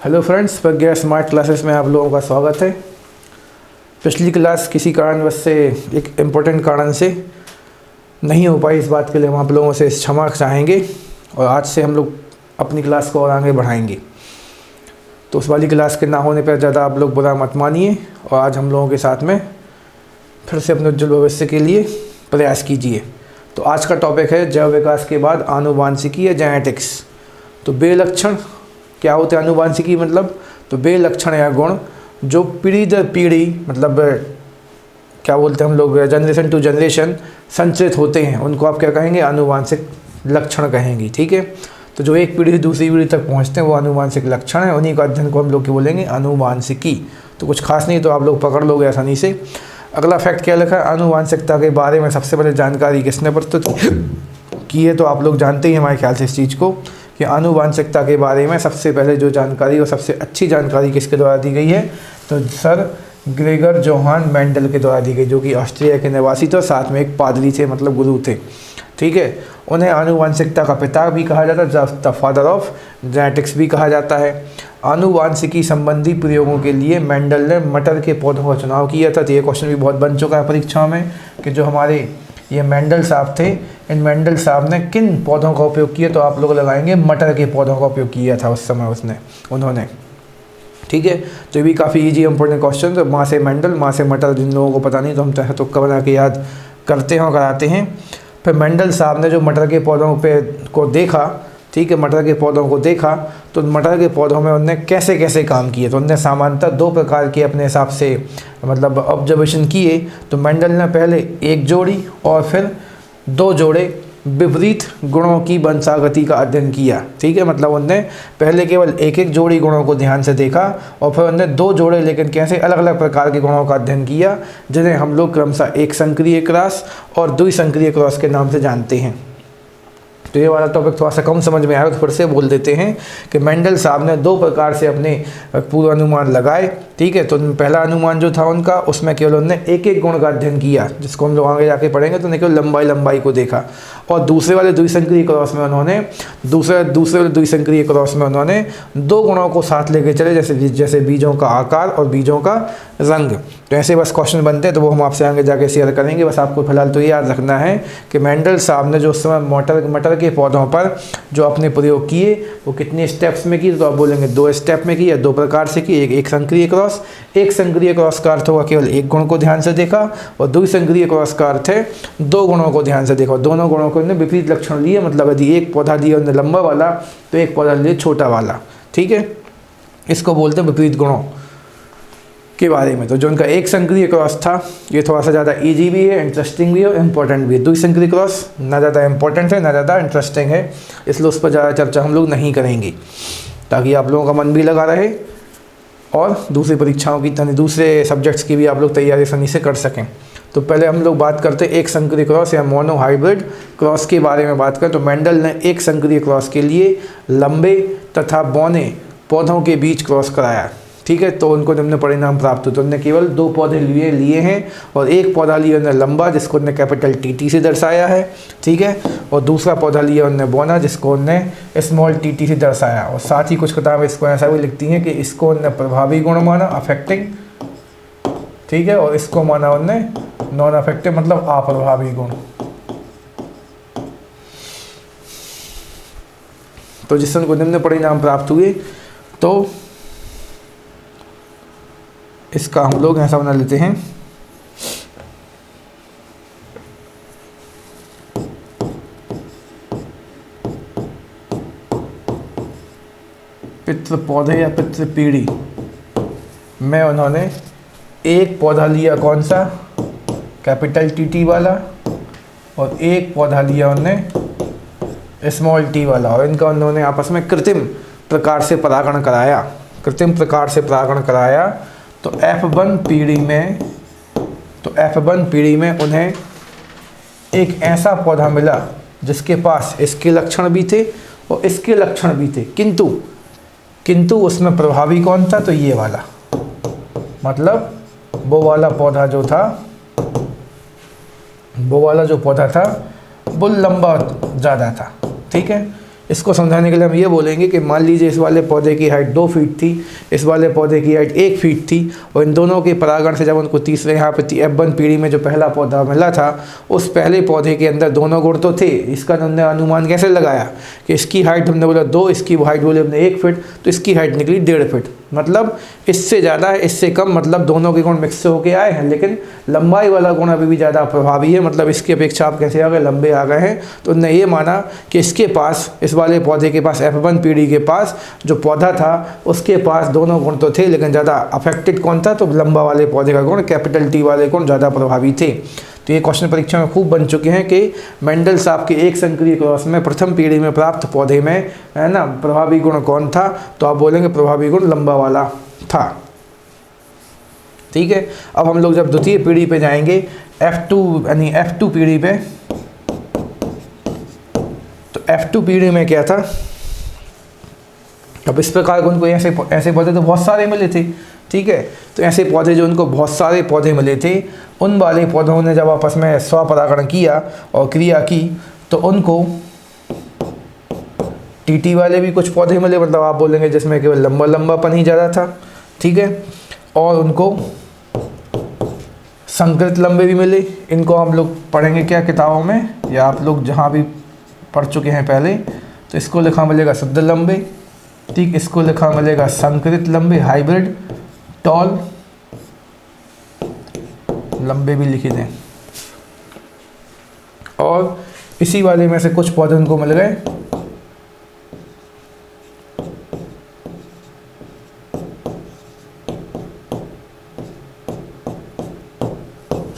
Hello friends, प्रज्ञा smart classes में आप लोगों का स्वागत है। पिछली क्लास किसी कारणवश से एक इम्पोर्टेंट कारण से नहीं हो पाई, इस बात के लिए हम आप लोगों से क्षमा चाहेंगे और आज से हम लोग अपनी क्लास को और आगे बढ़ाएंगे। तो उस वाली क्लास के ना होने पर ज़्यादा आप लोग बुरा मत मानिए और आज हम लोगों के साथ में फिर से अपने उज्जवल भविष्य के लिए प्रयास कीजिए। तो आज का टॉपिक है जैव विकास के बाद आनुवांशिकी या जेनेटिक्स। तो बेलक्षण क्या होते हैं आनुवांशिकी मतलब? तो बेलक्षण या गुण जो पीढ़ी दर पीढ़ी मतलब क्या बोलते हैं हम लोग, जनरेशन टू जनरेशन संचित होते हैं, उनको आप क्या कहेंगे? आनुवांशिक लक्षण कहेंगे। ठीक है, तो जो एक पीढ़ी से दूसरी पीढ़ी तक पहुंचते हैं वो आनुवांशिक लक्षण है, उन्हीं का अध्ययन को हम लोग क्या बोलेंगे? आनुवांशिकी। तो कुछ खास नहीं, तो आप लोग पकड़ लोगे आसानी से। अगला फैक्ट क्या लिखा है? आनुवांशिकता के बारे में सबसे पहले जानकारी किसने प्रस्तुत की है? तो आप लोग जानते ही हमारे ख्याल से इस चीज़ को कि आनुवांशिकता के बारे में सबसे पहले जो जानकारी और सबसे अच्छी जानकारी किसके द्वारा दी गई है? तो सर ग्रेगर जोहान मेंडल के द्वारा दी गई, जो कि ऑस्ट्रिया के निवासी थे और साथ में एक पादरी थे, मतलब गुरु थे। ठीक है, उन्हें आनुवांशिकता का पिता भी कहा जाता है, द फादर ऑफ जेनेटिक्स भी कहा जाता है। आनुवांशिकी संबंधी प्रयोगों के लिए मेंडल ने मटर के पौधों का चुनाव किया था। तो ये क्वेश्चन भी बहुत बन चुका है परीक्षाओं में कि जो हमारे ये मेंडल साहब थे, इन मेंडल साहब ने किन पौधों का उपयोग किया? तो आप लोग लगाएंगे मटर के पौधों का उपयोग किया था उस समय उन्होंने। ठीक है, तो ये भी काफ़ी इजी इंपॉर्टेंट क्वेश्चन। तो माँ से मेंडल, माँ से मटर, जिन लोगों को पता नहीं तो हम चाहे तो बना के याद करते हैं और कराते हैं। फिर मेंडल साहब ने जो मटर के पौधों को देखा, ठीक है, मटर के पौधों को देखा, तो मटर के पौधों में उनने कैसे कैसे काम किए? तो उनने सामान्यतः दो प्रकार के अपने हिसाब से मतलब ऑब्जर्वेशन किए। तो मेंडल ने पहले एक जोड़ी और फिर दो जोड़े विपरीत गुणों की वंशागति का अध्ययन किया। ठीक है, मतलब उनने पहले केवल एक एक जोड़ी गुणों को ध्यान से देखा और फिर उनने दो जोड़े लेकिन कैसे अलग अलग प्रकार के गुणों का अध्ययन किया, जिन्हें हम लोग क्रमशः एक संक्रिय क्रॉस और द्विसंक्रिय क्रॉस के नाम से जानते हैं। तो ये वाला टॉपिक थोड़ा सा कम समझ में आया तो फिर से बोल देते हैं कि मेंडल साहब ने दो प्रकार से अपने पूर्वानुमान लगाए। ठीक है, तो पहला अनुमान जो था उनका, उसमें केवल उन्होंने एक एक गुण का अध्ययन किया, जिसको हम लोग आगे जाके पढ़ेंगे, तो केवल लंबाई को देखा। और दूसरे वाले द्विसंक्रिय क्रॉस में उन्होंने दूसरे वाले द्विसंक्रिय क्रॉस में उन्होंने दो गुणों को साथ लेके चले, जैसे बीजों का आकार और बीजों का रंग। तो ऐसे बस क्वेश्चन बनते हैं, तो वो हम आपसे आगे जाके शेयर करेंगे। बस आपको फिलहाल तो ये याद रखना है कि मेंडल साहब ने जो उस समय मटर के पौधों पर जो अपने प्रयोग किए वो कितने स्टेप्स में किए? तो आप बोलेंगे दो स्टेप में किए, दो प्रकार से किए। एक संक्रिय क्रॉस, एक संक्रिय क्रॉस का अर्थ होगा केवल एक गुण को ध्यान से देखा, और द्विसंक्रिय क्रॉस का अर्थ है दो गुणों को ध्यान से देखा। दोनों गुणों को उन्होंने विपरीत लक्षण लिए, मतलब यदि एक पौधा लिया उन्होंने लंबा वाला तो एक पौधा लिए छोटा वाला। ठीक है, इसको बोलते हैं विपरीत गुणों के बारे में। तो जो उनका एक संक्रिय क्रॉस था, ये थोड़ा सा ज़्यादा इजी भी है, इंटरेस्टिंग भी है और इम्पोर्टेंट भी है। द्विसंक्रिय क्रॉस ना ज़्यादा इंपॉर्टेंट है ना ज़्यादा इंटरेस्टिंग है, इसलिए उस पर ज़्यादा चर्चा हम लोग नहीं करेंगे, ताकि आप लोगों का मन भी लगा रहे और दूसरी परीक्षाओं की दूसरे सब्जेक्ट्स की भी आप लोग तैयारी आसानी से कर सकें। तो पहले हम लोग बात करते हैं एक संक्रिय क्रॉस या मोनो हाइब्रिड क्रॉस के बारे में बात करें। तो मेंडल ने एक संक्रिय क्रॉस के लिए लंबे तथा बौने पौधों के बीच क्रॉस कराया। ठीक है, तो उनको निम्न परिणाम प्राप्त हुए। तो उन्होंने केवल दो पौधे लिए हैं और एक पौधा लिया उन्होंने लंबा, जिसको उन्होंने कैपिटल टी से दर्शाया है। ठीक है, और दूसरा पौधा लिया उन्होंने बौना, जिसको उन्होंने स्मॉल टी से दर्शाया। और साथ ही कुछ किताबें इसको ऐसा भी लिखती हैं कि इसको उन्होंने प्रभावी गुण माना, अफेक्टिंग। ठीक है, और इसको माना उन्होंने नॉन अफेक्टिव, मतलब अप्रभावी गुण। तो जिससे उनको निम्न परिणाम प्राप्त हुए, तो इसका हम लोग ऐसा बना लेते हैं। पितृ पौधे या पितृ पीढ़ी में उन्होंने एक पौधा लिया, कौन सा? कैपिटल टी वाला, और एक पौधा लिया उन्होंने स्मॉल टी वाला, और इनका उन्होंने आपस में कृत्रिम प्रकार से परागण कराया। तो F1 पीढ़ी में उन्हें एक ऐसा पौधा मिला जिसके पास इसके लक्षण भी थे और इसके लक्षण भी थे, किंतु उसमें प्रभावी कौन था? तो ये वाला, मतलब वो वाला जो पौधा था वो लंबा ज़्यादा था। ठीक है, इसको समझाने के लिए हम ये बोलेंगे कि मान लीजिए इस वाले पौधे की हाइट 2 फीट थी, इस वाले पौधे की हाइट 1 फीट थी, और इन दोनों के परागण से जब उनको तीसरे यहाँ पे F1 पीढ़ी में जो पहला पौधा मिला था, उस पहले पौधे के अंदर दोनों गुण तो थे। इसका हमने अनुमान कैसे लगाया कि इसकी हाइट हमने बोला 2, इसकी हाइट बोले हमने 1 फीट, तो इसकी हाइट निकली 1.5 फीट। मतलब इससे ज़्यादा है, इससे कम, मतलब दोनों के गुण मिक्स होके आए हैं, लेकिन लंबाई वाला गुण अभी भी ज़्यादा प्रभावी है। मतलब इसकी अपेक्षा आप कैसे आ गए, लंबे आ गए हैं। तो उन्होंने ये माना कि इसके पास, इस वाले पौधे के पास, F1 पीढ़ी के पास जो पौधा था उसके पास दोनों गुण तो थे, लेकिन ज़्यादा अफेक्टेड कौन था, तो लंबा वाले पौधे का गुण, कैपिटल T वाले गुण ज़्यादा प्रभावी थे। तो ये क्वेश्चन परीक्षा में खूब बन चुके हैं कि मेंडल साहब के एक संकरीय क्रॉस में प्रथम पीढ़ी में प्राप्त पौधे में, है ना, प्रभावी गुण कौन था, तो आप बोलेंगे प्रभावी गुण लंबा वाला था। ठीक है। अब हम लोग जब द्वितीय पीढ़ी पे जाएंगे, F2 पीढ़ी पे, तो F2 पीढ़ी में क्या था, अब इस प्रकार के उनको ऐसे पौधे तो बहुत सारे मिले थे। ठीक है। तो ऐसे पौधे जो उनको बहुत सारे पौधे मिले थे, उन वाले पौधों ने जब आपस में स्वपरागण किया और क्रिया की, तो उनको टीटी वाले भी कुछ पौधे मिले, मतलब आप बोलेंगे जिसमें केवल लंबा लंबापन ही ज़्यादा था। ठीक है। और उनको संकृत लंबे भी मिले। इनको हम लोग पढ़ेंगे क्या किताबों में, या आप लोग जहाँ भी पढ़ चुके हैं पहले, तो इसको लिखा मिलेगा शुद्ध लंबे। ठीक। इसको लिखा मिलेगा संकृत लंबे, हाइब्रिड, टॉल लंबे भी लिखे दें। और इसी वाले में से कुछ पौधे उनको मिल गए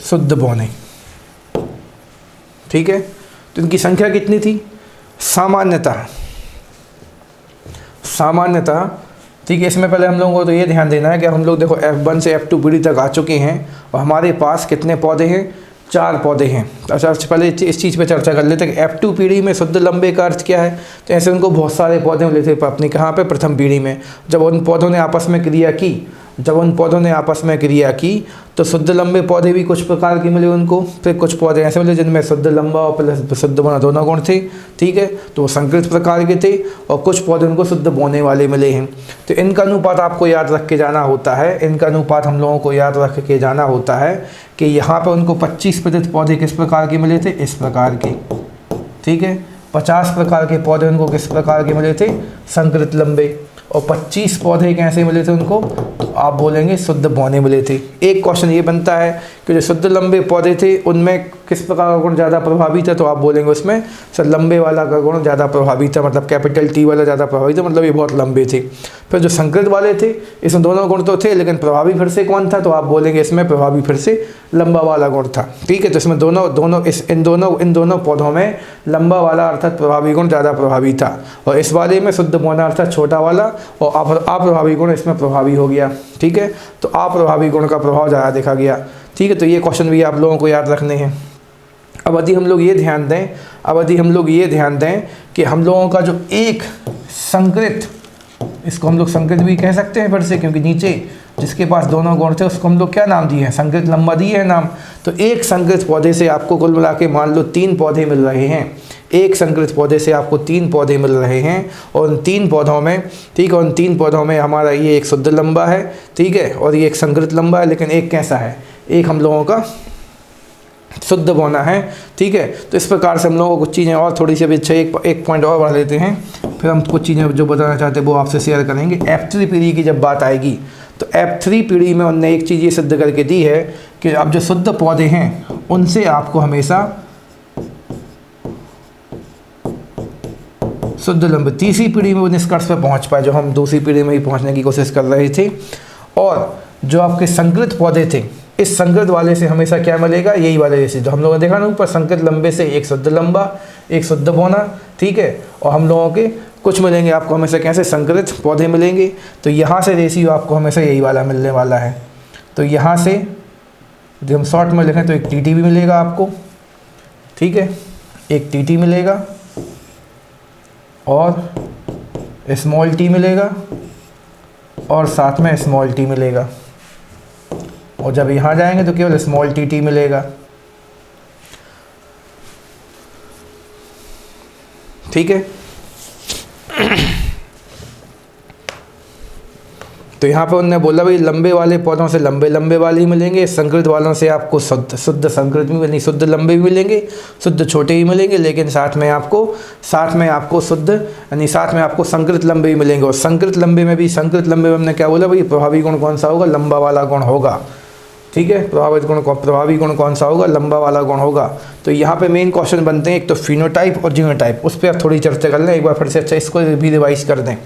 शुद्ध बौने। ठीक है। तो इनकी संख्या कितनी थी, सामान्यतः, ठीक है। इसमें पहले हम लोगों को तो ये ध्यान देना है कि हम लोग देखो F1 से F2 पीढ़ी तक आ चुके हैं, और हमारे पास कितने पौधे हैं, 4 पौधे हैं। अच्छा, पहले इस चीज़ पे चर्चा कर लेते हैं कि F2 पीढ़ी में शुद्ध लंबे का अर्थ क्या है। तो ऐसे उनको बहुत सारे पौधे मिले थे अपनी, कहाँ पे, प्रथम पीढ़ी में। जब उन पौधों ने आपस में क्रिया की, तो शुद्ध लंबे पौधे भी कुछ प्रकार के मिले उनको। फिर कुछ पौधे ऐसे मिले जिनमें शुद्ध लंबा और प्लस शुद्ध बौना दोनों गुण थे। ठीक है। तो वो संकृत प्रकार के थे, और कुछ पौधे उनको शुद्ध बौने वाले मिले हैं। तो इनका अनुपात आपको याद रख के जाना होता है। इनका अनुपात हम लोगों को याद रख के जाना होता है कि यहाँ पर उनको 25% पौधे किस प्रकार के मिले थे, इस प्रकार के। ठीक है। 50 प्रकार के पौधे उनको किस प्रकार के मिले थे, संकृत लंबे। और 25 पौधे कैसे मिले थे उनको, तो आप बोलेंगे शुद्ध बौने मिले थे। एक क्वेश्चन ये बनता है कि जो शुद्ध लंबे पौधे थे उनमें किस प्रकार का गुण ज़्यादा प्रभावी था, तो आप बोलेंगे उसमें सर लंबे वाला का गुण ज़्यादा प्रभावी था, मतलब कैपिटल T वाला ज़्यादा प्रभावी था, मतलब ये बहुत लंबे थे। फिर जो संकृत वाले थे, इसमें दोनों गुण तो थे, लेकिन प्रभावी फिर से कौन था, तो आप बोलेंगे इसमें प्रभावी फिर से लंबा वाला गुण था। ठीक है। तो इसमें इन दोनों पौधों में लंबा वाला अर्थात प्रभावी गुण ज़्यादा प्रभावी था, और इस वाले में शुद्ध बौना अर्थात छोटा वाला, और अप्रभावी गुण इसमें प्रभावी हो गया। ठीक है। तो अप्रभावी गुण का प्रभाव ज़्यादा देखा गया। ठीक है। तो ये क्वेश्चन भी आप लोगों को याद रखने हैं। अब यदि हम लोग ये ध्यान दें कि हम लोगों का जो एक संकृत, इसको हम लोग संकृत भी कह सकते हैं फिर से, क्योंकि नीचे जिसके पास दोनों गुण थे उसको हम लोग क्या नाम दिए हैं, संकृत लंबा दिए है नाम। तो एक संकृत पौधे से आपको कुल मिला के मान लो 3 पौधे मिल रहे हैं। एक संकृत पौधे से आपको 3 पौधे मिल रहे हैं, और उन 3 पौधों में, ठीक है, उन 3 पौधों में हमारा ये एक शुद्ध लंबा है, ठीक है, और ये एक संकृत लंबा है, लेकिन एक कैसा है, एक हम लोगों का शुद्ध बौना है। ठीक है। तो इस प्रकार से हम लोगों को कुछ चीज़ें और थोड़ी सी अभी अच्छा एक पॉइंट और बढ़ा लेते हैं, फिर हम कुछ चीज़ें जो बताना चाहते हैं वो आपसे शेयर करेंगे। F3 पीढ़ी की जब बात आएगी, तो F3 पीढ़ी में उन्होंने एक चीज़ ये सिद्ध करके दी है कि अब जो शुद्ध पौधे हैं उनसे आपको हमेशा शुद्ध लंबे, तीसरी पीढ़ी में वो निष्कर्ष पर पहुँच पाए जो हम दूसरी पीढ़ी में ही पहुँचने की कोशिश कर रहे थे। और जो आपके संकृत पौधे थे, इस संकृत वाले से हमेशा क्या मिलेगा, यही वाले जैसे जो हम लोगों ने देखा ना ऊपर, संकृत लंबे से एक शुद्ध लंबा, एक शुद्ध बौना। ठीक है। और हम लोगों के कुछ मिलेंगे आपको हमेशा कैसे, संकृत पौधे मिलेंगे। तो यहाँ से रेशियो आपको हमेशा यही वाला मिलने वाला है। तो यहाँ से यदि हम शॉर्ट में लिखें तो एक TT भी मिलेगा आपको। ठीक है। एक TT मिलेगा और स्मॉल t मिलेगा और साथ में स्मॉल t मिलेगा, और जब यहाँ जाएंगे तो केवल स्मॉल TT मिलेगा। ठीक है। तो यहाँ पे उन्होंने बोला भाई लंबे वाले पौधों से लंबे लंबे वाले ही मिलेंगे, संकरित वालों से आपको शुद्ध संकरित भी नहीं, शुद्ध लंबे भी मिलेंगे, शुद्ध छोटे ही मिलेंगे, लेकिन साथ में आपको शुद्ध यानी साथ में आपको संकरित लंबे ही मिलेंगे। और संकरित लंबे में हमने क्या बोला भाई, प्रभावी गुण कौन सा होगा, लंबा वाला गुण होगा। ठीक है, प्रभावी गुण कौन सा होगा, लंबा वाला गुण होगा। तो यहाँ पे मेन क्वेश्चन बनते हैं, एक तो फिनोटाइप और जीनोटाइप, उस पर आप थोड़ी चर्चा कर लें एक बार फिर से। अच्छा, इसको भी रिवाइज कर दें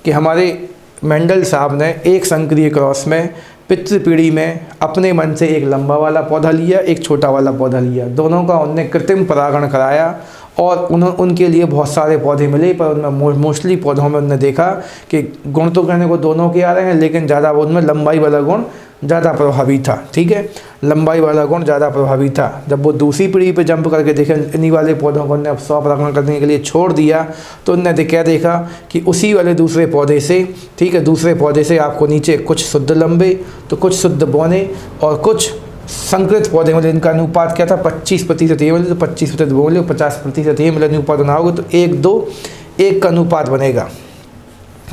कि हमारे मेंडल साहब ने एक संकरीय क्रॉस में पितृपीढ़ी में अपने मन से एक लंबा वाला पौधा लिया, एक छोटा वाला पौधा लिया, दोनों का उनने कृत्रिम परागण कराया और उनके लिए बहुत सारे पौधे मिले, पर उनमें मोस्टली पौधों में उन्होंने देखा कि गुण तो कहने को दोनों के आ रहे हैं, लेकिन ज़्यादा उनमें लंबाई वाला गुण ज़्यादा प्रभावी था। ठीक है, लंबाई वाला गुण ज़्यादा प्रभावी था। जब वो दूसरी पीढ़ी पे जंप करके देखे, इन्हीं वाले पौधों को उन्होंने अब स्वपरागण करने के लिए छोड़ दिया, तो उन्होंने क्या देखा कि उसी वाले दूसरे पौधे से, ठीक है, दूसरे पौधे से आपको नीचे कुछ शुद्ध लंबे तो कुछ शुद्ध बौने और कुछ संकरित पौधे मिले। इनका अनुपात क्या था, 25% ये मिले तो 25% वो मिले, 50% ये मिले। अनुपात बनाओगे तो 1-2-1 का अनुपात बनेगा।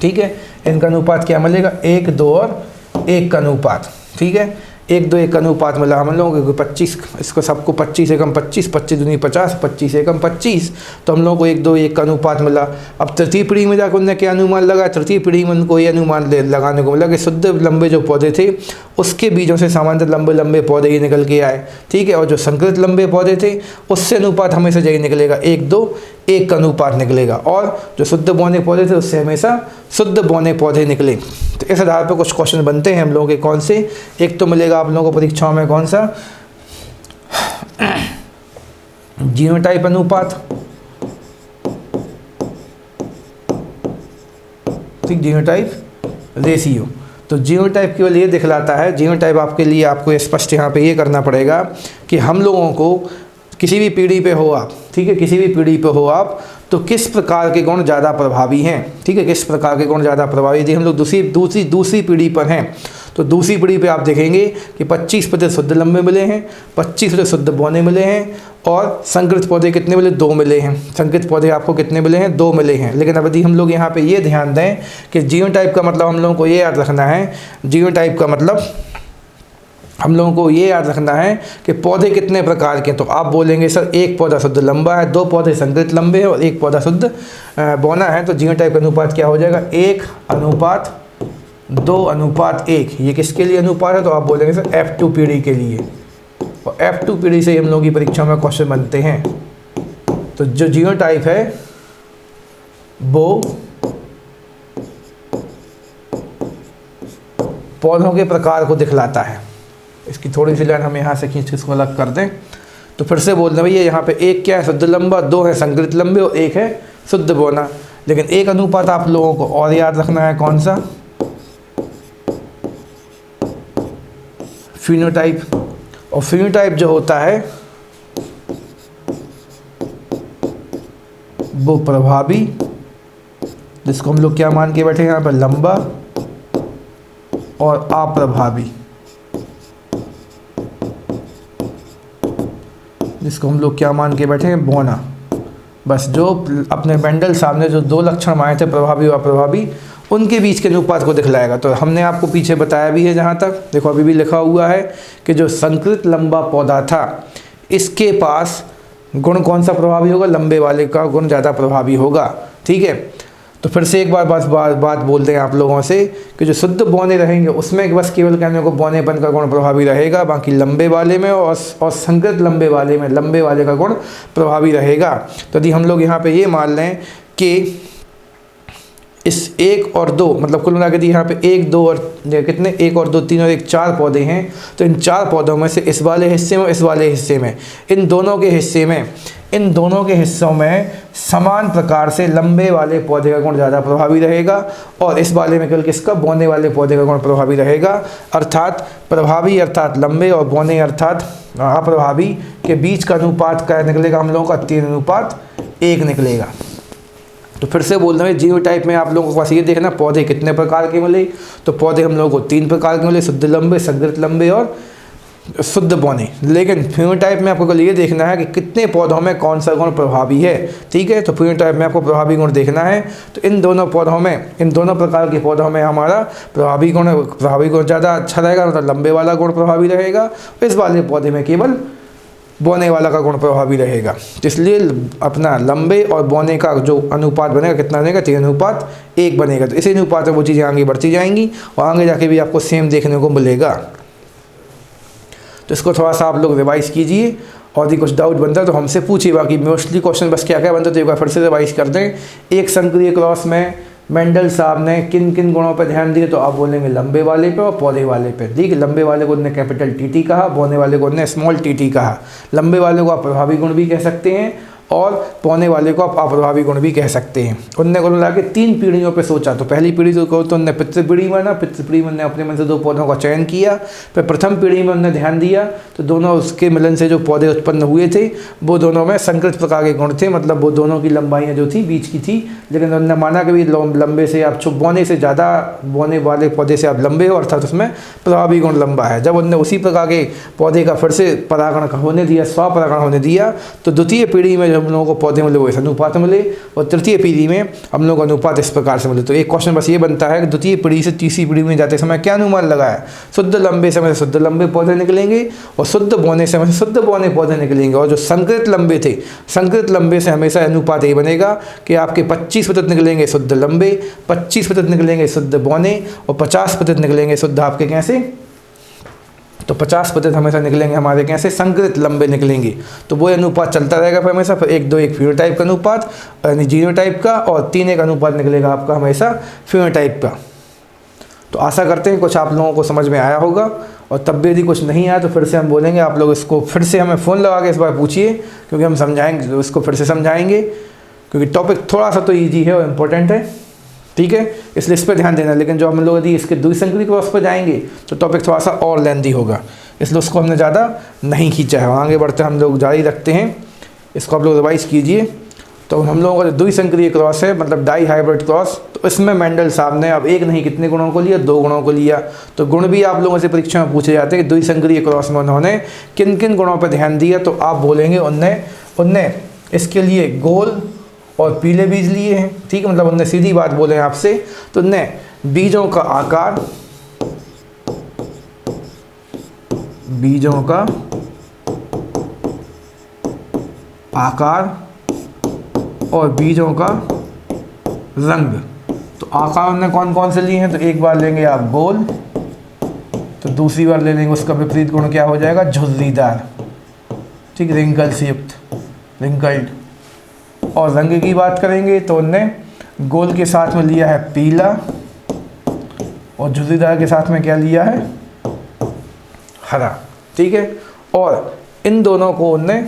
ठीक है, इनका अनुपात क्या मिलेगा, 1-2 और 1 का अनुपात। ठीक है, 1-2-1 का अनुपात मिला हम लोगों को 25, इसको सबको 25 एकम 25, 25 दूनी 50, 25 एकम 25, तो हम लोगों को 1-2-1 का अनुपात मिला। अब तृतीय पीढ़ी में जाकर उन्होंने क्या अनुमान लगा, तृतीय पीढ़ी में उनको ये अनुमान लगाने को मिला कि शुद्ध लंबे जो पौधे थे उसके बीजों से सामान्यतः लंबे लंबे पौधे ही निकल के आए। ठीक है, और जो संकरित लंबे पौधे थे उससे अनुपात हमेशा यही निकलेगा, 1-2-1 का अनुपात निकलेगा, और जो शुद्ध बौने पौधे थे उससे हमेशा शुद्ध बौने पौधे निकले। तो इस आधार पर कुछ क्वेश्चन बनते हैं हम लोगों के, कौन से, एक तो मिलेगा आप लोगों को परीक्षाओं में कौन सा, जीनोटाइप अनुपात। ठीक, जीनोटाइप रेशियो। तो जीनोटाइप केवल ये दिखलाता है, जीनोटाइप आपके लिए आपको स्पष्ट यहाँ पे ये करना पड़ेगा कि हम लोगों को किसी भी पीढ़ी पे हो आप, ठीक है, किसी भी पीढ़ी पे हो आप, तो किस प्रकार के गुण ज़्यादा प्रभावी हैं। ठीक है, किस प्रकार के गुण ज़्यादा प्रभावी, यदि हम लोग दूसरी पीढ़ी पर हैं तो दूसरी पीढ़ी पे आप देखेंगे कि 25% शुद्ध लंबे मिले हैं, 25% शुद्ध बौने मिले हैं, और संकरित पौधे कितने मिले, 2 मिले हैं। संकरित पौधे आपको कितने मिले हैं, 2 मिले हैं। लेकिन अब यदि हम लोग यहाँ पे ये ध्यान दें कि जीनोटाइप का मतलब हम लोगों को ये याद रखना है, जीनोटाइप का मतलब हम लोगों को ये याद रखना है कि पौधे कितने प्रकार के। तो आप बोलेंगे सर एक पौधा शुद्ध लंबा है, 2 पौधे संकरित लंबे हैं और 1 पौधा शुद्ध बौना है, तो जीनोटाइप का अनुपात क्या हो जाएगा, 1:2:1। ये किसके लिए अनुपात है, तो आप बोलेंगे सर F2 पीढ़ी के लिए, और F2 पीढ़ी से हम लोगों की परीक्षा में क्वेश्चन बनते हैं। तो जो जीनोटाइप है वो पौधों के प्रकार को दिखलाता है। इसकी थोड़ी सी लाइन हम यहाँ से खींच के इसको अलग कर दें, तो फिर से बोल दें भैया यहाँ पे 1 क्या है, शुद्ध लंबा, 2 है संकरित लंबे और 1 है शुद्ध बौना। लेकिन एक अनुपात आप लोगों को और याद रखना है, कौन सा, फिनोटाइप। और फिनोटाइप जो होता है वो प्रभावी, जिसको हम लोग क्या मान के बैठे हैं यहाँ पर, लंबा, और अप्रभावी, जिसको हम लोग क्या मान के बैठे हैं, बौना। बस जो अपने मेंडल साहब ने जो 2 लक्षण माने थे, प्रभावी और अप्रभावी, उनके बीच के अनुपात को दिखलाएगा। तो हमने आपको पीछे बताया भी है, जहाँ तक देखो अभी भी लिखा हुआ है कि जो संकरित लंबा पौधा था इसके पास गुण कौन सा प्रभावी होगा, लंबे वाले का गुण ज़्यादा प्रभावी होगा। ठीक है, तो फिर से एक बार बात बोलते हैं आप लोगों से कि जो शुद्ध बौने रहेंगे उसमें बस केवल कहने को बौनेपन का गुण प्रभावी रहेगा, बाकी लंबे वाले में और संकरित लंबे वाले में लंबे वाले का गुण प्रभावी रहेगा। तो यदि हम लोग यहाँ पे ये मान लें कि इस 1 और 2 मतलब कुल मिला के यहाँ पे 1, 2 और कितने, 1 और 2, 3 और 1 4 पौधे हैं। तो इन 4 पौधों में से इस वाले हिस्से में, इस वाले हिस्से में, इन दोनों के हिस्सों में समान प्रकार से लंबे वाले पौधे का गुण ज़्यादा प्रभावी रहेगा, और इस वाले में केवल किसका, बौने वाले पौधे का गुण प्रभावी रहेगा। अर्थात प्रभावी अर्थात लंबे और बौने अर्थात अप्रभावी के बीच का अनुपात क्या निकलेगा, हम लोगों का 3:1 निकलेगा। तो फिर से बोल रहे हैं, जीनोटाइप में आप लोगों को बस ये देखना पौधे कितने प्रकार के मिले, तो पौधे हम लोगों को 3 प्रकार के मिले, शुद्ध लंबे, संकरित लंबे और शुद्ध बौने। लेकिन फिनोटाइप में आपको कल ये देखना है कि कितने पौधों में कौन सा गुण प्रभावी है। ठीक है, तो फिनोटाइप में आपको प्रभावी गुण देखना है। तो इन दोनों पौधों में, इन दोनों प्रकार के पौधों में हमारा प्रभावी गुण ज़्यादा अच्छा रहेगा, मतलब लंबे वाला गुण प्रभावी रहेगा। इस वाले पौधे में केवल बौने वाला का गुण प्रभावी रहेगा। तो इसलिए अपना लंबे और बौने का जो अनुपात बनेगा कितना बनेगा, 3:1 बनेगा। तो इसी अनुपात में वो चीज़ें आगे बढ़ती जाएंगी और आगे जाके भी आपको सेम देखने को मिलेगा। तो इसको थोड़ा सा आप लोग रिवाइज़ कीजिए और यदि कुछ डाउट बनता है तो हमसे पूछिए। बाकी मोस्टली क्वेश्चन बस क्या क्या बनता है तो एक बार फिर से रिवाइज़ कर दें। एक संकरीय क्रॉस में मेंडल साहब ने किन किन गुणों पर ध्यान दिए, तो आप बोलेंगे लंबे वाले पे और पौधे वाले पे। ठीक है, लंबे वाले को उन्होंने कैपिटल टी कहा, बौने वाले को उन्होंने स्मॉल टी कहा। लंबे वाले को आप प्रभावी गुण भी कह सकते हैं और पौने वाले को आप अप्रभावी गुण भी कह सकते हैं। उनने कुल मिला के 3 पीढ़ियों पे सोचा। तो पहली पीढ़ी जो कहो तो उन्होंने पितृ पीढ़ी माना, पितृ पीढ़ी में उन्होंने अपने मन से 2 पौधों का चयन किया। फिर प्रथम पीढ़ी में उन्होंने ध्यान दिया तो दोनों उसके मिलन से जो पौधे उत्पन्न हुए थे वो दोनों में संकृत प्रकार के गुण थे, मतलब वो दोनों की लंबाइयाँ जो थी बीच की थी। लेकिन उन्होंने माना कि लंबे से आप बौने से ज़्यादा, बौने वाले पौधे से आप लंबे हो, अर्थात उसमें प्रभावी गुण लंबा है। जब उन्होंने उसी प्रकार के पौधे का फिर से परागण होने दिया, स्वपरागण होने दिया, तो द्वितीय पीढ़ी में जब हम लोगों को पौधे मिले वो इस अनुपात मिले और तृतीय पीढ़ी में हम लोग अनुपात इस प्रकार से मिले। तो एक क्वेश्चन बस ये बनता है कि द्वितीय पीढ़ी से तीसरी पीढ़ी में जाते समय क्या अनुमान लगाया। शुद्ध लंबे समय से शुद्ध लंबे पौधे निकलेंगे और शुद्ध बौने समय से शुद्ध बौने पौधे निकलेंगे। और जो संकृत लंबे थे, संकृत लंबे से हमेशा अनुपात ये बनेगा कि आपके 25% निकलेंगे शुद्ध लंबे, 25% निकलेंगे शुद्ध बौने और 50% निकलेंगे शुद्ध आपके कैसे, तो 50% हमेशा निकलेंगे हमारे कैसे, संकृत लंबे निकलेंगे। तो वो अनुपात चलता रहेगा फिर हमेशा। फिर 1:2 फिनोटाइप का अनुपात यानी जीनोटाइप का और 3:1 अनुपात निकलेगा आपका हमेशा फिनोटाइप का। तो आशा करते हैं कुछ आप लोगों को समझ में आया होगा। और तब भी यदि कुछ नहीं आया तो फिर से हम बोलेंगे आप लोग इसको फिर से हमें फ़ोन लगा के इस बार पूछिए, क्योंकि हम समझाएंगे, उसको फिर से समझाएंगे, क्योंकि टॉपिक थोड़ा सा तो ईजी है और इम्पोर्टेंट है। ठीक है, इसलिए इस पर ध्यान देना। लेकिन जो हम लोग यदि इसके द्विसंकरी क्रॉस पर जाएंगे तो टॉपिक थोड़ा सा और लेंथी होगा, इसलिए उसको हमने ज़्यादा नहीं खींचा है। आगे बढ़ते हम लोग जारी रखते हैं, इसको आप लोग रिवाइज कीजिए। तो हम लोगों का द्विसंकरीय क्रॉस है, मतलब डाई हाइब्रिड क्रॉस। तो इसमें मेंडल साहब ने अब एक नहीं कितने गुणों को लिया, 2 गुणों को लिया। तो गुण भी आप लोगों से परीक्षा में पूछे जाते हैं कि द्विसंकरीय क्रॉस में उन्होंने किन किन गुणों पर ध्यान दिया। तो आप बोलेंगे उनने इसके लिए गोल और पीले बीज लिए हैं। ठीक है, मतलब उनने सीधी बात बोले हैं आपसे। तो उनने बीजों का आकार, और बीजों का रंग। तो आकार उनने कौन कौन से लिए हैं, तो एक बार लेंगे आप गोल, तो दूसरी बार ले लेंगे उसका विपरीत गुण क्या हो जाएगा, झुर्रीदार। ठीक, रिंकल से युक्त, रिंकल्ड। और रंग की बात करेंगे तो उनने गोल के साथ में लिया है पीला और झुर्रीदार के साथ में क्या लिया है, हरा। ठीक है, और इन दोनों को उनने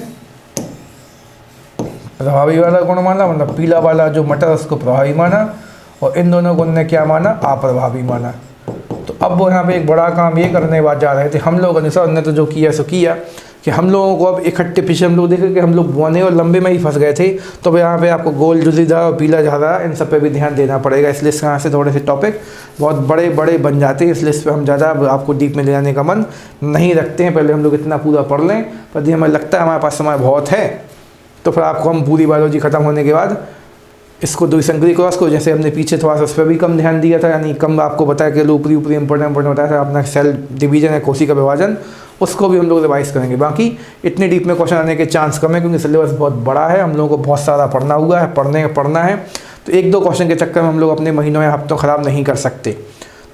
प्रभावी वाला गुण माना, मतलब पीला वाला जो मटर उसको प्रभावी माना, और इन दोनों को उनने क्या माना, अप्रभावी माना। तो अब वो यहाँ पे एक बड़ा काम ये करने बाद जा रहे थे हम लोग अनुसार। उन्होंने तो जो किया सो किया कि हम लोगों को अब इकट्ठे पीछे हम लोग देखे कि हम लोग बौने और लंबे में ही फंस गए थे। तो यहाँ पे आपको गोल, झुर्रीदार और पीला हरा इन सब पे भी ध्यान देना पड़ेगा। इसलिए यहाँ से थोड़े से टॉपिक बहुत बड़े बड़े बन जाते हैं, इसलिए इस पर हम ज़्यादा आपको डीप में ले जाने का मन नहीं रखते हैं। पहले हम लोग इतना पूरा पढ़ लें, पर यदि हमें लगता है हमारे पास समय बहुत है तो फिर आपको हम पूरी बायोलॉजी ख़त्म होने के बाद इसको द्विसंकरीय क्रॉस को, जैसे हमने पीछे थोड़ा सा उस पर भी कम ध्यान दिया था, यानी कम आपको बताया कि ऊपरी इंपॉर्टेंट बताया था अपना सेल डिवीजन है, कोशिका विभाजन, उसको भी हम लोग रिवाइज करेंगे। बाकी इतने डीप में क्वेश्चन आने के चांस कम है, क्योंकि सिलेबस बहुत बड़ा है, हम लोगों को बहुत सारा पढ़ना हुआ है, पढ़ना है। तो 1-2 क्वेश्चन के चक्कर में हम लोग अपने महीनों या हफ्तों ख़राब नहीं कर सकते।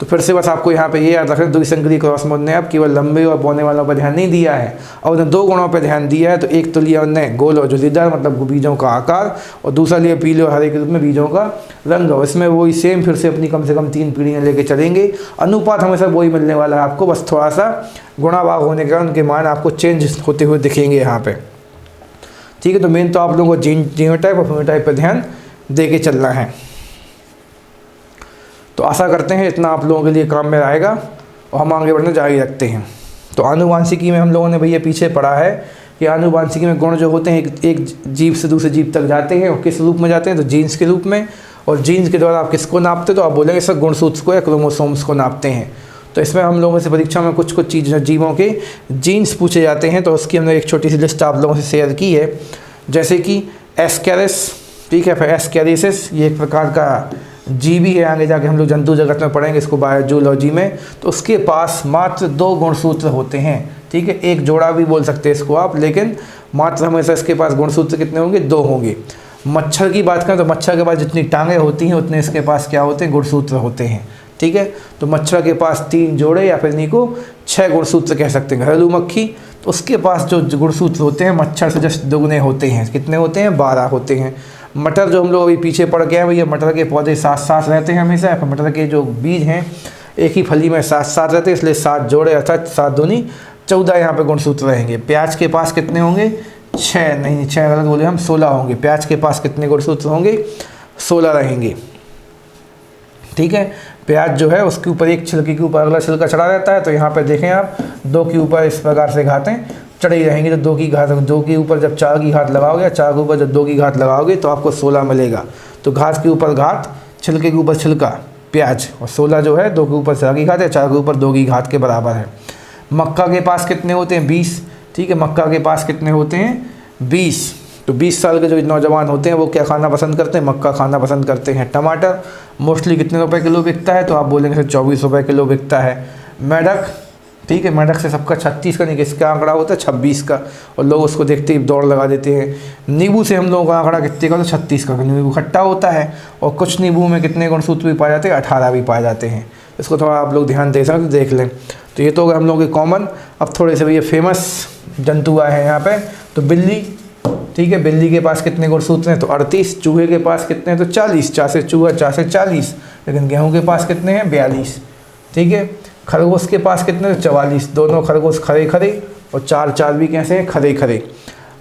तो फिर से बस आपको यहाँ पे ये याद रखना, द्विसंकरीय क्रॉस में उन्होंने अब केवल लंबे और बौने वालों पर ध्यान नहीं दिया है, और उन्होंने 2 गुणों पर ध्यान दिया है। तो एक तो लिया उन्होंने गोल और झुर्रीदार, मतलब बीजों का आकार, और दूसरा लिया पीले और हरे के रूप में बीजों का रंग। और इसमें वही सेम फिर से अपनी कम से कम 3 पीढ़ियाँ लेके चलेंगे। अनुपात हमेशा वही मिलने वाला है आपको, बस थोड़ा सा गुणाभाग होने के कारण उनके मान आपको चेंज होते हुए दिखेंगे यहाँ पर। ठीक है, तो मेन तो आप लोगों को जीनोटाइप और फिनोटाइप पर ध्यान दे के चलना है। तो आशा करते हैं इतना आप लोगों के लिए काम में आएगा और हम आगे बढ़ना जारी रखते हैं। तो आनुवांशिकी में हम लोगों ने भैया पीछे पढ़ा है कि आनुवांशिकी में गुण जो होते हैं एक जीव से दूसरे जीव तक जाते हैं, और किस रूप में जाते हैं, तो जीन्स के रूप में। और जीन्स के द्वारा आप किसको नापते, तो आप बोलेंगे सर गुणसूत्र को या क्रोमोसोम्स को नापते हैं। तो इसमें हम लोगों से परीक्षा में कुछ कुछ चीज़ जीवों के जीन्स पूछे जाते हैं, तो उसकी हमने एक छोटी सी लिस्ट आप लोगों से शेयर की है। जैसे कि एस्केरिस, ठीक है, फिर एस्केरिसिस, ये एक प्रकार का जीवी है, आगे जाके हम लोग जंतु जगत में पढ़ेंगे इसको बायोजूलॉजी में। तो उसके पास मात्र 2 गुणसूत्र होते हैं, ठीक है, एक जोड़ा भी बोल सकते हैं इसको आप, लेकिन मात्र हमेशा इसके पास गुणसूत्र कितने होंगे, 2 होंगे। मच्छर की बात करें तो मच्छर के पास जितनी टांगें होती हैं उतने इसके पास क्या होते हैं, गुणसूत्र होते हैं, ठीक है। तो मच्छर के पास 3 जोड़े या फिर इन्हीं को 6 गुणसूत्र कह सकते हैं। घरेलू मक्खी, तो उसके पास जो गुणसूत्र होते हैं मच्छर से जस्ट दुगने होते हैं, कितने होते हैं, 12 होते हैं। मटर जो हम लोग अभी पीछे पड़ गए हैं भैया, मटर के पौधे साथ साथ रहते हैं हमेशा, फिर मटर के जो बीज हैं एक ही फली में साथ साथ रहते हैं, इसलिए 7 जोड़े अर्थात 7 दूनी 14 यहाँ पे गुणसूत्र रहेंगे। प्याज के पास कितने होंगे, 6 नहीं, 6 गलत बोले हम, 16 होंगे। प्याज के पास कितने गुणसूत्र होंगे, 16 रहेंगे, ठीक है। प्याज जो है उसके ऊपर एक छिलके के ऊपर अगला छिलका चढ़ा रहता है, तो यहाँ पे देखें आप 2 के ऊपर इस प्रकार से घातें चढ़ी रहेंगी। तो 2 की घात, 2 के ऊपर जब 4 की घात लगाओगे, 4 के ऊपर जब 2 की घात लगाओगे तो आपको 16 मिलेगा। तो घात के ऊपर घात, छिलके के ऊपर छिलका, प्याज, और 16 जो है 2 के ऊपर 4 की घात है, 4 के ऊपर 2 की घात के बराबर है। मक्का के पास कितने होते हैं, 20, ठीक है। मक्का के पास कितने होते हैं, 20। तो 20 साल के जो नौजवान होते हैं वो क्या खाना पसंद करते हैं, मक्का खाना पसंद करते हैं। टमाटर मोस्टली कितने रुपए किलो बिकता है, तो आप बोलेंगे सर 24 रुपये किलो बिकता है। मेढक, ठीक है, मेढक से सबका 36 का नहीं, किसका आंकड़ा होता है, 26 का, और लोग उसको देखते ही दौड़ लगा देते हैं। नींबू से हम लोगों का आंकड़ा कितने का, तो 36 का, नींबू खट्टा होता है, और कुछ नींबू में कितने गुणसूत्र भी पाए जाते हैं, 18 भी पाए जाते हैं। इसको थोड़ा आप लोग ध्यान दे सकते तो देख लें। तो ये तो हो गए हम लोगों के कॉमन। अब थोड़े से भैया फेमस जंतु आए हैं यहाँ पे, तो बिल्ली, ठीक है, बिल्ली के पास कितने गुणसूत्र हैं, तो 38। चूहे के पास कितने हैं, तो 40, 4 से चूहा, 4 से 40। लेकिन गेहूँ के पास कितने हैं, 42, ठीक है। खरगोश के पास कितने, तो 44। दोनों खरगोश खरे खरे, और 4 भी कैसे हैं, खरे खरे।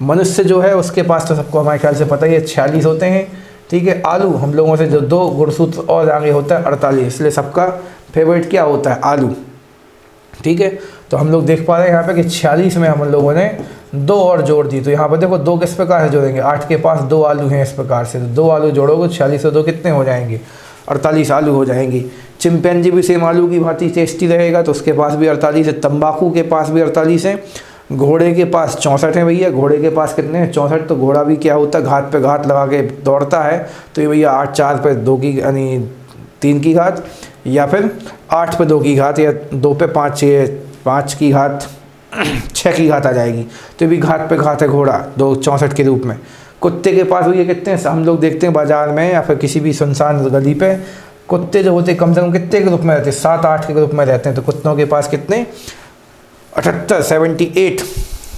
मनुष्य जो है उसके पास तो सबको हमारे ख्याल से पता ही है, 46 होते हैं, ठीक है। आलू हम लोगों से जो 2 गुणसूत्र और आगे होता है, 48, इसलिए सबका फेवरेट क्या होता है, आलू, ठीक है। तो हम लोग देख पा रहे हैं यहाँ पे कि 46 में हम लोगों ने 2 और जोड़ दी। तो यहाँ पर देखो 2 किस प्रकार से जोड़ेंगे, 8 के पास 2 आलू हैं इस प्रकार से, तो 2 आलू जोड़ोगे 46 से 2 कितने हो जाएंगे, 48 आलू हो जाएंगी। चिंपैंजी भी सेम आलू की भांति टेस्टी रहेगा, तो उसके पास भी 48 है। तंबाकू के पास भी 48 है। घोड़े के पास 64 है भैया, घोड़े के पास कितने हैं, 64। तो घोड़ा भी क्या होता है, घात पे घात लगा के दौड़ता है, तो ये भैया 8 4 पे 2 की यानी 3 की घात, या फिर 8 पे 2 की घात, या 2 पे 5 की घात 6 की घात आ जाएगी। तो ये भी घात पे घात है घोड़ा, 2 64 के रूप में। कुत्ते के पास भैया कितने हैं, हम लोग देखते हैं बाजार में या फिर किसी भी सुनसान गली पे कुत्ते जो होते हैं कम से कम कितने के रूप में रहते हैं, 7-8 के रूप में रहते हैं। तो कुत्तों के पास कितने, 78 78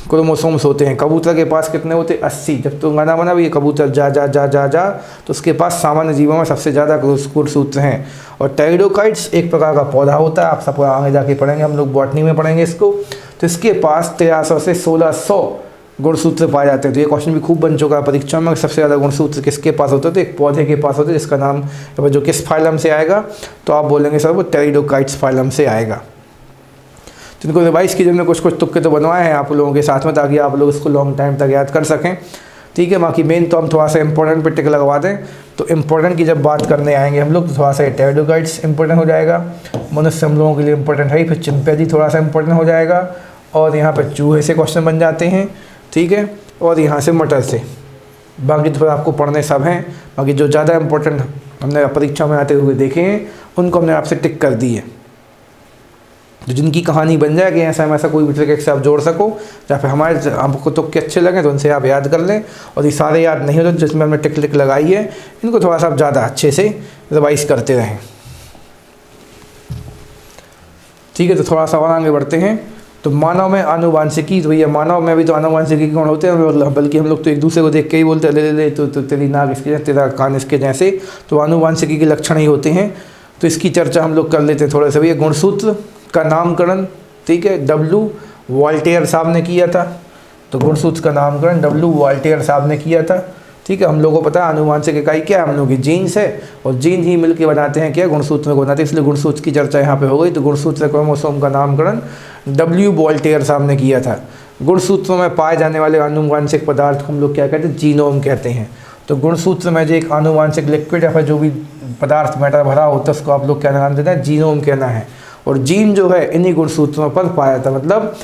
क्रोमोसोम्स होते हैं। कबूतर के पास कितने होते हैं, 80। जब तो गाना बना भी कबूतर जा जा जा जा जा, तो उसके पास सामान्य जीवों में सबसे ज़्यादा गुणसूत्र हैं। और टेरिडोकाइट्स एक प्रकार का पौधा होता है, आप सब आगे जाके पढ़ेंगे, हम लोग बॉटनी में पढ़ेंगे इसको। तो इसके पास 1300 से 1600 गुणसूत्र पाए जाते हैं। तो ये क्वेश्चन भी खूब बन चुका है परीक्षा में, सबसे ज़्यादा गुणसूत्र किसके पास होते हैं, तो एक पौधे के पास होते हैं जिसका नाम जो किस फाइलम से आएगा, तो आप बोलेंगे सर वो टेरिडोकाइट्स फाइलम से आएगा। तो इनको रिवाइज कीजिए, हमने कुछ कुछ तुक्के तो बनवाए हैं आप लोगों के साथ में, ताकि आप लोग इसको लॉन्ग टाइम तक याद कर सकें, ठीक है। बाकी मेन तो हम थोड़ा सा इंपॉर्टेंट पे टिक लगवा दें। तो इंपॉर्टेंट की जब बात करने आएंगे हम लोग, तो थोड़ा सा टेरिडोकाइट्स इंपॉर्टेंट हो जाएगा, मनुष्य हम लोगों के लिए इंपॉर्टेंट है ही, फिर चिंपैंजी थोड़ा सा इंपॉर्टेंट हो जाएगा, और यहाँ पर चूहे से क्वेश्चन बन जाते हैं, ठीक है, और यहाँ से मटर से। बाकी तो फिर आपको पढ़ने सब हैं, बाकी जो ज़्यादा इंपॉर्टेंट हमने परीक्षा में आते हुए देखे हैं उनको हमने आपसे टिक कर दी है। तो जिनकी कहानी बन जाएगी ऐसा कोई भी ट्रिक से आप जोड़ सको, या फिर हमारे आपको तुक्के अच्छे लगें तो उनसे आप याद कर लें, और ये सारे याद नहीं होते जिसमें हमने टिक टिक लगाई है, इनको थोड़ा सा आप ज़्यादा अच्छे से रिवाइज करते रहें, ठीक है। तो थोड़ा सा और आगे बढ़ते हैं। तो मानव में आनुवांशिकी, तो भैया मानव में भी तो आनुवांशिकी कौन होते हैं, बल्कि हम लोग तो एक दूसरे को देख के ही बोलते हैं ले ले ले, तो तेरी नाक इसके जैसे, तेरा कान इसके जैसे, तो आनुवांशिकी के लक्षण ही होते हैं। तो इसकी चर्चा हम लोग कर लेते हैं थोड़ा सा। भैया गुणसूत्र का नामकरण, ठीक है, W वॉल्टेयर साहब ने किया था। तो गुणसूत्र का नामकरण W वॉल्टेयर साहब ने किया था, ठीक है। हम लोगों को पता है आनुवांशिक इकाई क्या है, हम लोग की जीन्स है, और जीन ही मिलके बनाते हैं क्या, गुणसूत्र को बनाते हैं, इसलिए गुणसूत्र की चर्चा यहाँ पे हो गई। तो गुणसूत्र क्रोमोसोम का नामकरण W वॉल्टेयर साहब ने किया था। गुणसूत्रों में पाए जाने वाले आनुवांशिक पदार्थ को हम लोग क्या कहते हैं, जीनोम कहते हैं। तो गुणसूत्र में जो एक आनुवांशिक लिक्विड या फिर जो भी पदार्थ मैटर भरा होता है उसको आप लोग क्या नाम देते हैं, जीनोम कहना है। और जीन जो है इन्हीं गुणसूत्रों पर पाया जाता है। मतलब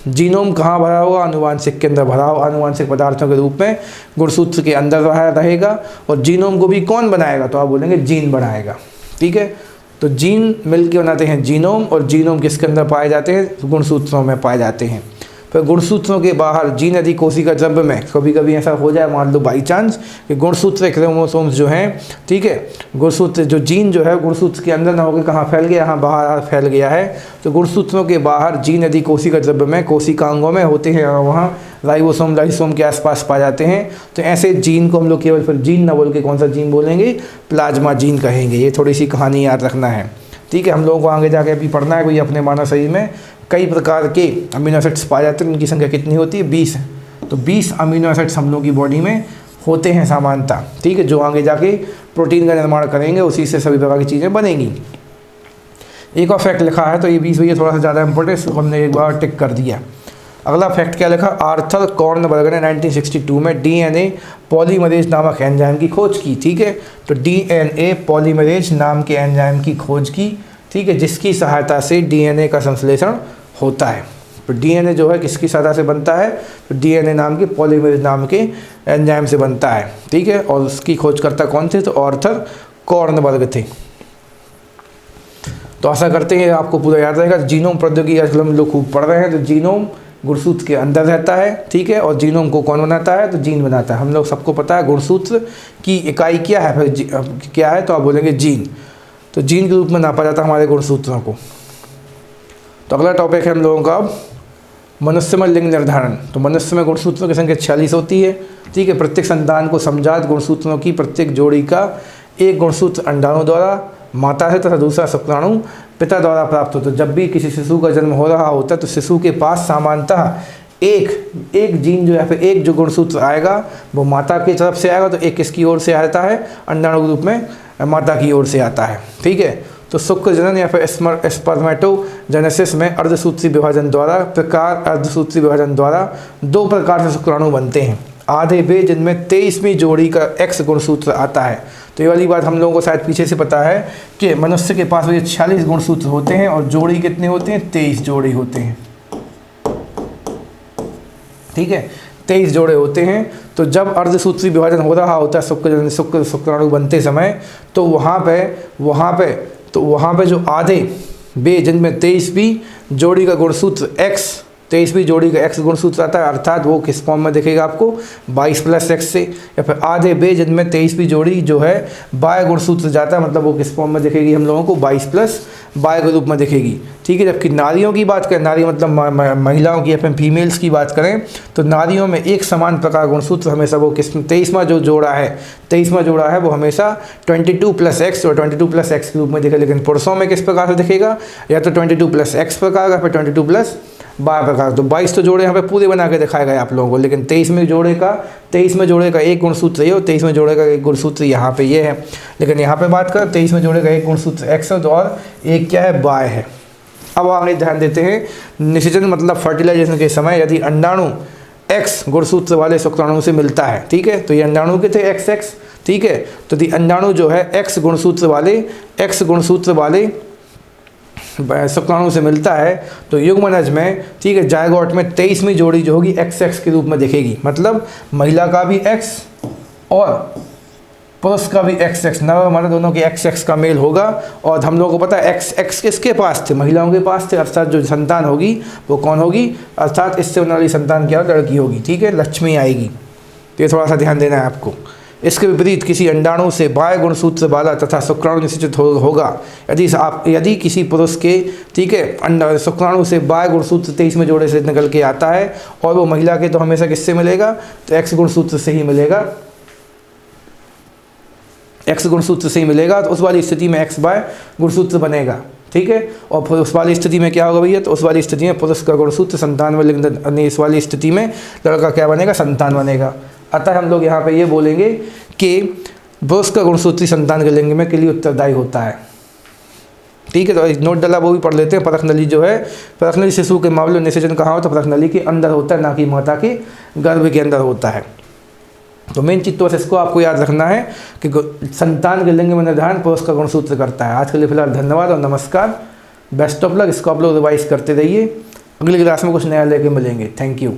जीनोम कहाँ भरा हुआ, आनुवांशिक के अंदर भरा हुआ, आनुवांशिक पदार्थों के रूप में गुणसूत्र के अंदर रहेगा। और जीनोम को भी कौन बनाएगा, तो आप बोलेंगे जीन बनाएगा। ठीक है, तो जीन मिलके बनाते हैं जीनोम, और जीनोम किसके अंदर पाए जाते हैं, गुणसूत्रों में पाए जाते हैं। फिर गुणसूत्रों के बाहर जीन यदि कोशिका द्रव्य में कभी कभी ऐसा हो जाए, मान लो बाई चांस कि गुणसूत्र क्रोमोसोम्स जो हैं, ठीक है, गुणसूत्र जो जीन जो है गुणसूत्र के अंदर ना होकर कहाँ फैल गया, यहाँ बाहर फैल गया है, तो गुणसूत्रों के बाहर जीन यदि कोशिका द्रव्य में, कोशिकांगों में होते हैं, वहाँ लाइसोसोम के आसपास पाए जाते हैं, तो ऐसे जीन को हम लोग केवल फिर जीन ना बोल के कौन सा जीन बोलेंगे, प्लाज्मा जीन कहेंगे। ये थोड़ी सी कहानी याद रखना है। ठीक है, हम लोगों को आगे जाके अभी पढ़ना है कोई अपने मानव शरीर में कई प्रकार के अमीनो एसिड्स पाए जाते हैं, उनकी संख्या कितनी होती है, 20 है। तो 20 अमीनो एसिड्स हम लोग की बॉडी में होते हैं सामान्यतः। ठीक है, जो आगे जाके प्रोटीन का निर्माण करेंगे, उसी से सभी प्रकार की चीज़ें बनेंगी। एक और फैक्ट लिखा है, तो ये 20 भैया थोड़ा सा ज़्यादा इंपॉर्टेंट, इसको हमने एक बार टिक कर दिया। अगला फैक्ट क्या लिखा, आर्थर कॉर्नबर्गर ने 1962 में डीएनए पॉलीमरेज नामक एंजाइम की खोज की। ठीक है, तो डीएनए पॉलीमरेज नाम के एंजाइम की खोज की, ठीक है, जिसकी सहायता से डीएनए का संश्लेषण होता है। तो डीएनए जो है किसकी सहायता से बनता है, तो डीएनए नाम के पॉलीमरेज नाम के एंजाइम से बनता है। ठीक है, और उसकी खोजकर्ता कौन थे, तो आर्थर कॉर्नबर्ग थे। तो आशा करते हैं आपको पूरा याद रहेगा। जीनोम प्रौद्योगिकी आजकल हम लोग खूब पढ़ रहे हैं, तो जीनोम गुणसूत्र के अंदर रहता है। ठीक है, और जीनोम को कौन बनाता है, तो जीन बनाता है। हम लोग सबको पता है गुणसूत्र की इकाई क्या है, फिर क्या है, तो आप बोलेंगे जीन। तो जीन के रूप में नापा जाता है हमारे गुणसूत्रों को। तो अगला टॉपिक है हम लोगों का मनुष्य में लिंग निर्धारण। तो मनुष्य में गुणसूत्रों की संख्या 46 होती है। ठीक है, प्रत्येक संतान को समजात गुणसूत्रों की प्रत्येक जोड़ी का एक गुणसूत्र अंडाणु द्वारा माता से तथा दूसरा शुक्राणु पिता द्वारा प्राप्त होता है। जब भी किसी शिशु का जन्म हो रहा होता है तो शिशु के पास सामान्यतः एक जीन जो है, फिर एक जो गुणसूत्र आएगा वो माता की तरफ से आएगा, तो एक किसकी ओर से आता है, अंडाणु के रूप में माता की ओर से आता है। ठीक है, तो शुक्र जनन या फिर स्पर्मेटोजेनेसिस में अर्धसूत्री विभाजन द्वारा दो प्रकार से शुक्राणु बनते हैं। आधे वे जिनमें 23वीं जोड़ी का एक्स गुणसूत्र आता है। तो ये वाली बात हम लोगों को शायद पीछे से पता है कि मनुष्य के पास ये 46 गुणसूत्र होते हैं और जोड़ी कितने होते हैं, 23 जोड़ी होते हैं। ठीक है, 23 जोड़े होते हैं। तो जब अर्धसूत्री विभाजन हो रहा होता है शुक्राणु बनते समय, तो वहाँ पे जो आधे वे जिनमें 23वीं जोड़ी का गुणसूत्र एक्स 23वीं जोड़ी का एक्स गुणसूत्र आता है, अर्थात वो किस फॉर्म में दिखेगा आपको, 22+x से। या फिर आधे बे जिनमें 23वीं जोड़ी जो है बाय गुणसूत्र जाता है, मतलब वो किस फॉर्म में दिखेगी हम लोगों को, 22+y के रूप में दिखेगी। ठीक है, जबकि नारियों की बात करें, नारी मतलब महिलाओं की या फिर फीमेल्स की बात करें, तो नारियों में एक समान प्रकार गुणसूत्र हमेशा वो किस 23वां जो जोड़ा है वो हमेशा 22+x और 22+x के रूप में दिखेगा। लेकिन पुरुषों में किस प्रकार से दिखेगा, या तो 22+x प्रकार का, फिर 22+y प्रकार। तो 22 तो जोड़े यहाँ पे पूरे बना के दिखाए गए आप लोगों को, लेकिन 23वें जोड़े का एक गुणसूत्र ये और 23वें जोड़े का एक गुणसूत्र यहाँ पे ये है। लेकिन यहाँ पे बात करें 23वें जोड़े का एक गुणसूत्र एक्स है और एक क्या है, वाई है। अब आगे ध्यान देते हैं, निषेचन मतलब फर्टिलाइजेशन के समय यदि अंडाणु एक्स गुणसूत्र वाले शुक्राणु से मिलता है, ठीक है, तो ये अंडाणु के थे एक्स, ठीक है, तो यदि अंडाणु जो है एक्स गुणसूत्र वाले शुक्राणु से मिलता है तो युग्मनज में, ठीक है, जायगोट में 23वीं जोड़ी जो होगी XX के रूप में दिखेगी। मतलब महिला का भी X और पुरुष का भी XX, नर मर्द दोनों के XX का मेल होगा। और हम लोगों को पता है XX किसके पास थे, महिलाओं के पास थे, अर्थात जो संतान होगी वो कौन होगी, अर्थात इससे होने वाली संतान क्या, लड़की होगी। ठीक है, लक्ष्मी आएगी। तो ये थोड़ा सा ध्यान देना है आपको। इसके विपरीत किसी अंडाणु से बाह्य गुणसूत्र वाला तथा शुक्राणु निषेचित होगा यदि किसी पुरुष के, ठीक है, शुक्राणु से बाह्य गुणसूत्र 23वें जोड़े से निकल के आता है और वो महिला के तो हमेशा किससे मिलेगा, तो एक्स गुणसूत्र से ही मिलेगा, एक्स गुणसूत्र से ही मिलेगा। तो उस वाली स्थिति में एक्स बाय गुणसूत्र बनेगा। ठीक है, और फिर उस वाली स्थिति में क्या होगा भैया, तो उस वाली स्थिति में पुरुष का गुणसूत्र संतान में लिंग, इस वाली स्थिति में लड़का क्या बनेगा, संतान बनेगा। अतः हम लोग यहाँ पे ये बोलेंगे कि पुरुष का गुणसूत्री संतान के लिंग में के लिए उत्तरदायी होता है। ठीक है, तो एक नोट डाला वो भी पढ़ लेते हैं। परख नली जो है, परख नली शिशु के मामले में निषेचन कहाँ होता है, परख नली के अंदर होता है, ना कि माता के गर्भ के अंदर होता है। तो मेन चीज़ तो बस इसको आपको याद रखना है कि संतान के लिंग में निर्धारण पुरुष का गुणसूत्र करता है। आज के लिए फिलहाल धन्यवाद और नमस्कार, बेस्ट ऑफ लक। इसको आप लोग रिवाइज करते रहिए, अगली क्लास में कुछ नया लेके मिलेंगे। Thank you.